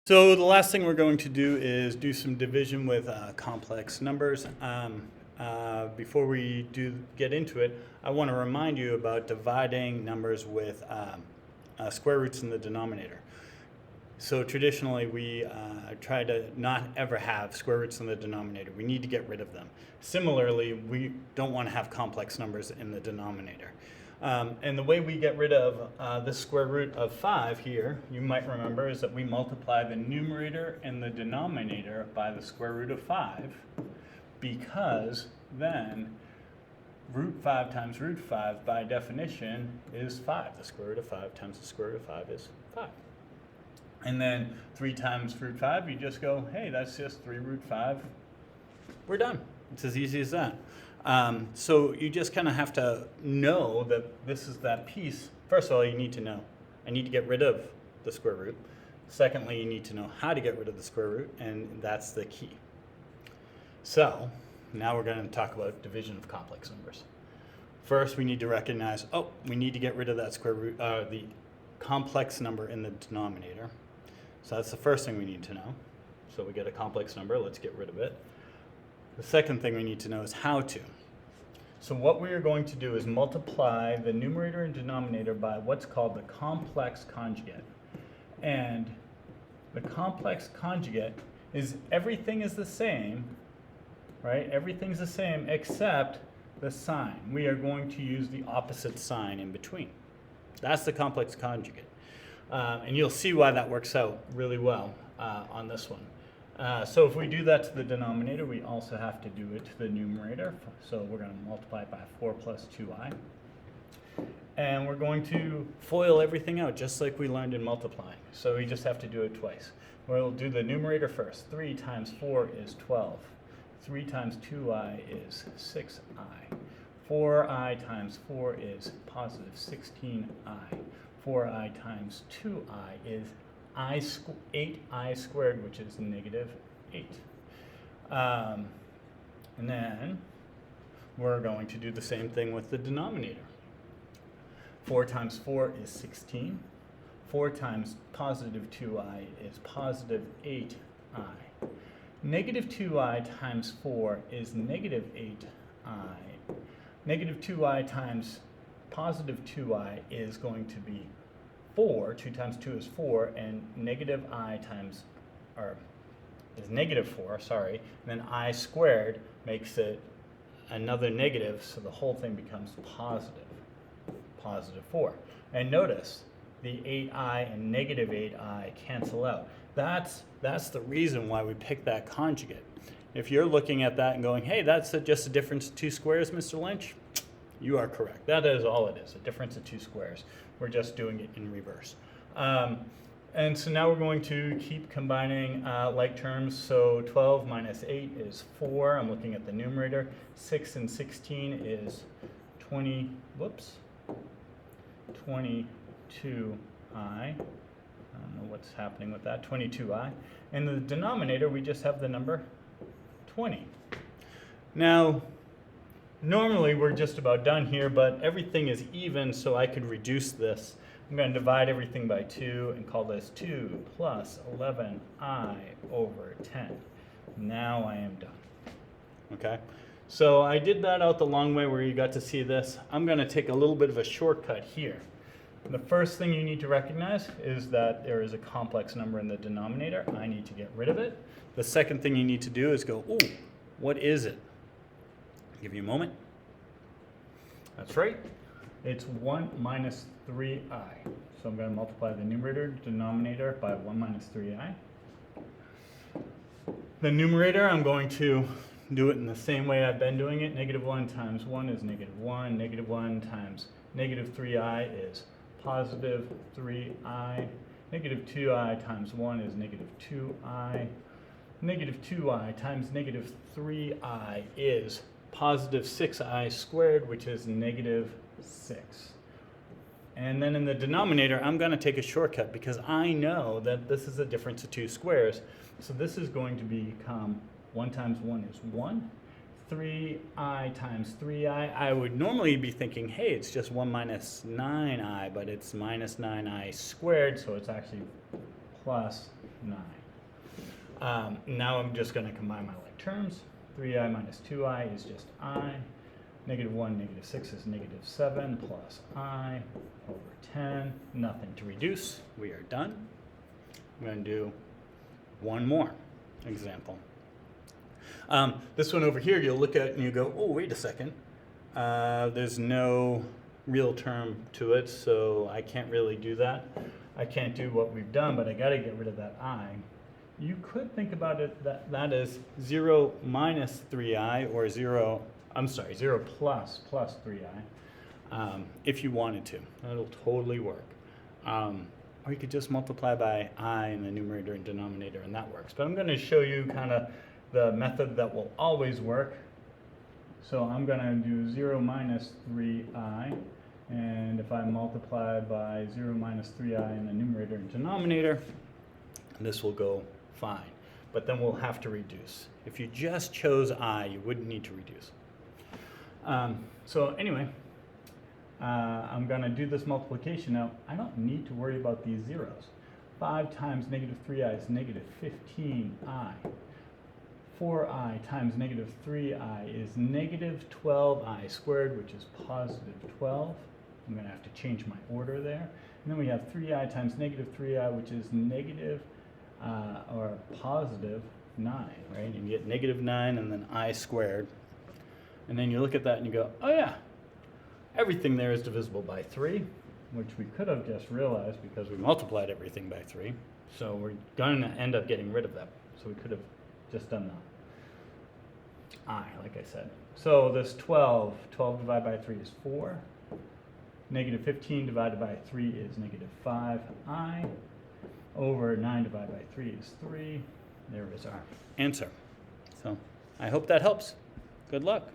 So the last thing we're going to do is do some division with complex numbers. Before we get into it, I want to remind you about dividing numbers with square roots in the denominator. So traditionally, we try to not ever have square roots in the denominator. We need to get rid of them. Similarly, we don't want to have complex numbers in the denominator. And the way we get rid of this square root of 5 here, you might remember, is that we multiply the numerator and the denominator by the square root of 5, because then root 5 times root 5 by definition is 5. The square root of 5 times the square root of 5 is 5. And then 3 times root 5, you just go, hey, that's just 3 root 5. We're done. It's as easy as that. So you just kind of have to know that this is that piece. First of all, you need to know, I need to get rid of the square root. Secondly, you need to know how to get rid of the square root, and that's the key. So now we're going to talk about division of complex numbers. First, we need to recognize, we need to get rid of that square root, the complex number in the denominator. So that's the first thing we need to know. So we get a complex number, let's get rid of it. The second thing we need to know is how to. So what we are going to do is multiply the numerator and denominator by what's called the complex conjugate. And the complex conjugate is everything is the same, right? Everything's the same except the sign. We are going to use the opposite sign in between. That's the complex conjugate. And you'll see why that works out really well on this one. So if we do that to the denominator, we also have to do it to the numerator. So we're going to multiply it by 4 plus 2i. And we're going to FOIL everything out just like we learned in multiplying. So we just have to do it twice. We'll do the numerator first. 3 times 4 is 12. 3 times 2i is 6i. 4i times 4 is positive 16i. 4i times 2i is 8i squared, which is negative 8. And then we're going to do the same thing with the denominator. 4 times 4 is 16. 4 times positive 2i is positive 8i. Negative 2i times 4 is negative 8i. Negative 2i times positive 2i is going to be 4. 2 times 2 is 4, and negative I times, or is negative 4, sorry, and then I squared makes it another negative, so the whole thing becomes positive 4. And notice, the 8i and negative 8i cancel out. That's the reason why we pick that conjugate. If you're looking at that and going, hey, that's just a difference of 2 squares, Mr. Lynch, you are correct. That is all it is, a difference of 2 squares. We're just doing it in reverse. And so now we're going to keep combining like terms. So 12 minus 8 is 4. I'm looking at the numerator. 6 and 16 is 22i. I don't know what's happening with that, 22i. And the denominator, we just have the number 20. Now, normally we're just about done here, but everything is even, so I could reduce this. I'm going to divide everything by 2 and call this 2 plus 11i over 10. Now I am done. Okay, so I did that out the long way where you got to see this. I'm going to take a little bit of a shortcut here. The first thing you need to recognize is that there is a complex number in the denominator. I need to get rid of it. The second thing you need to do is go, ooh, what is it? I'll give you a moment. That's right. It's 1 minus 3i. So I'm going to multiply the numerator, denominator by 1 minus 3i. The numerator, I'm going to do it in the same way I've been doing it. Negative 1 times 1 is negative 1. Negative 1 times negative 3i is positive 3i. Negative 2i times 1 is negative 2i. Negative 2i times negative 3i is positive 6i squared, which is negative 6. And then in the denominator, I'm going to take a shortcut because I know that this is a difference of 2 squares. So this is going to become 1 times 1 is 1. 3i times 3i. I would normally be thinking, hey, it's just 1 minus 9i, but it's minus 9i squared, so it's actually plus 9. Now I'm just going to combine my like terms. 3i minus 2i is just I. Negative 1, negative 6 is negative 7 plus I over 10. Nothing to reduce. We are done. I'm going to do one more example. This one over here, you'll look at and you go, oh, wait a second. There's no real term to it, so I can't really do that. I can't do what we've done, but I got to get rid of that I. You could think about it that is 0 minus 3i or 0 plus 3i, if you wanted to. That'll totally work. Or you could just multiply by I in the numerator and denominator, and that works. But I'm going to show you kind of the method that will always work. So I'm going to do 0 minus 3i, and if I multiply by 0 minus 3i in the numerator and denominator, this will go fine. But then we'll have to reduce. If you just chose I, you wouldn't need to reduce. So anyway, I'm going to do this multiplication. Now, I don't need to worry about these zeros. 5 times negative 3i is negative 15i. 4i times negative 3i is negative 12i squared, which is positive 12. I'm going to have to change my order there. And then we have 3i times negative 3i, which is negative or positive 9, right? And you get negative 9 and then I squared. And then you look at that and you go, oh yeah, everything there is divisible by 3, which we could have just realized because we multiplied everything by 3. So we're going to end up getting rid of that. So we could have just done the I, like I said. So this 12 divided by 3 is 4. Negative 15 divided by 3 is negative 5i. Over 9 divided by 3 is 3. There is our answer. So I hope that helps. Good luck.